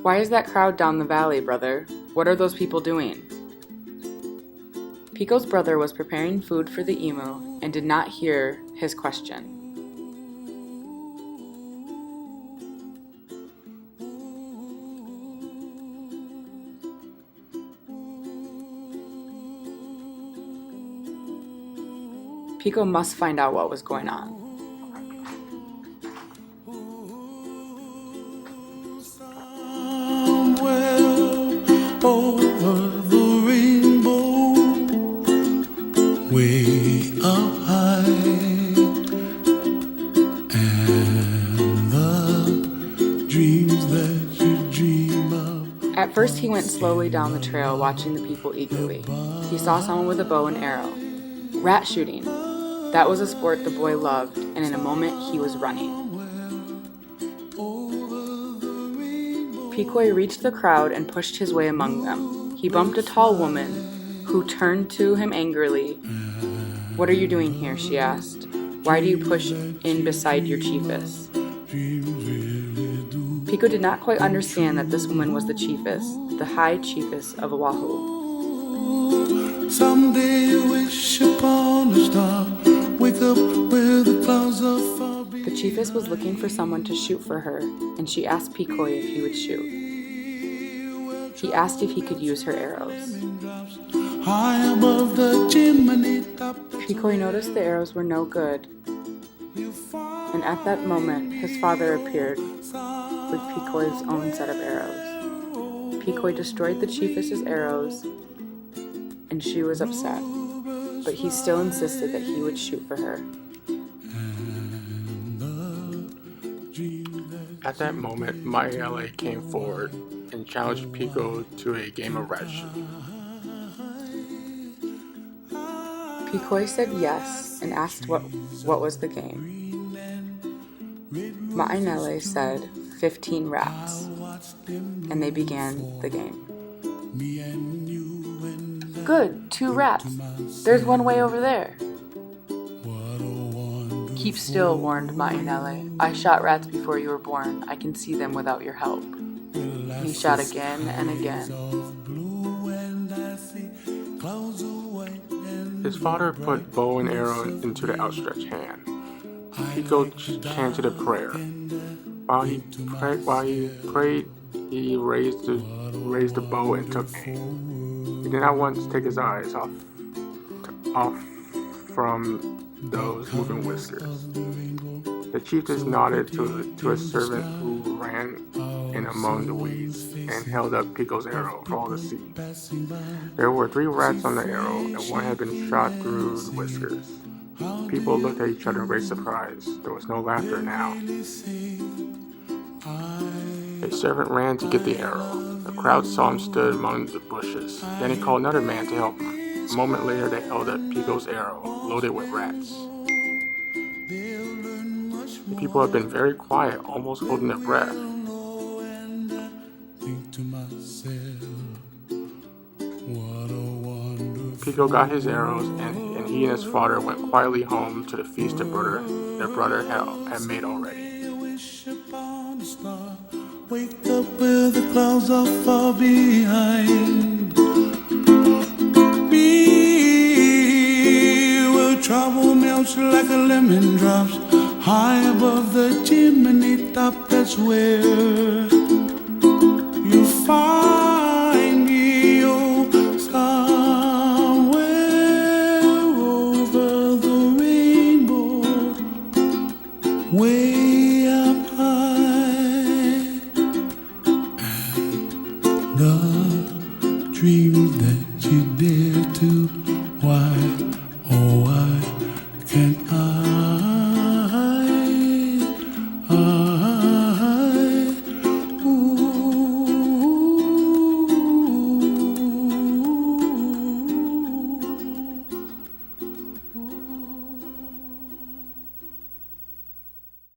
Why is that crowd down the valley, brother? What are those people doing? Pico's brother was preparing food for the emu and did not hear his question. Pico must find out what was going on. Over the rainbow, way up high, and the dreams that you dream of. At first he went slowly down the trail, watching the people eagerly. He saw someone with a bow and arrow. Rat shooting. That was a sport the boy loved, and in a moment he was running. Picoy reached the crowd and pushed his way among them. He bumped a tall woman, who turned to him angrily. "What are you doing here?" she asked. "Why do you push in beside your chiefess?" Pico did not quite understand that this woman was the chiefess, the high chiefess of Oahu. Someday you wish upon a star, wake up where the clouds are far. The chiefess was looking for someone to shoot for her, and she asked Picoy if he would shoot. He asked if he could use her arrows. High above the chimney top. Picoy noticed the arrows were no good, and at that moment his father appeared with Picoy's own set of arrows. Picoy destroyed the chiefess's arrows, and she was upset, but he still insisted that he would shoot for her. At that moment, Maiele came forward and challenged Pico to a game of rat shooting. Picoy said yes and asked what was the game. Maiele said 15 rats, and they began the game. "Good, 2 rats. There's one way over there." "Keep still," warned Maiele. "I shot rats before you were born. I can see them without your help." He shot again and again. His father put bow and arrow into the outstretched hand. Pico chanted a prayer. While he prayed, he raised the bow and took aim. He did not want to take his eyes off from those moving whiskers. The chiefess nodded to a servant who ran in among the weeds and held up Pico's arrow for all to see. There were 3 rats on the arrow, and one had been shot through the whiskers. People looked at each other in great surprise. There was no laughter now. A servant ran to get the arrow. The crowd saw him stood among the bushes. Then he called another man to help him. A moment later, they held up Pico's arrow, loaded with rats. The people had been very quiet, almost holding their breath. Pico got his arrows, and he and his father went quietly home to the feast their brother had made already. Wake up where the clouds are far behind. Be where trouble melts like a lemon drops. High above the chimney top, that's where you find me. Oh, somewhere over the rainbow, way up high, and the dreams that you dare to. Why, oh, why can't I?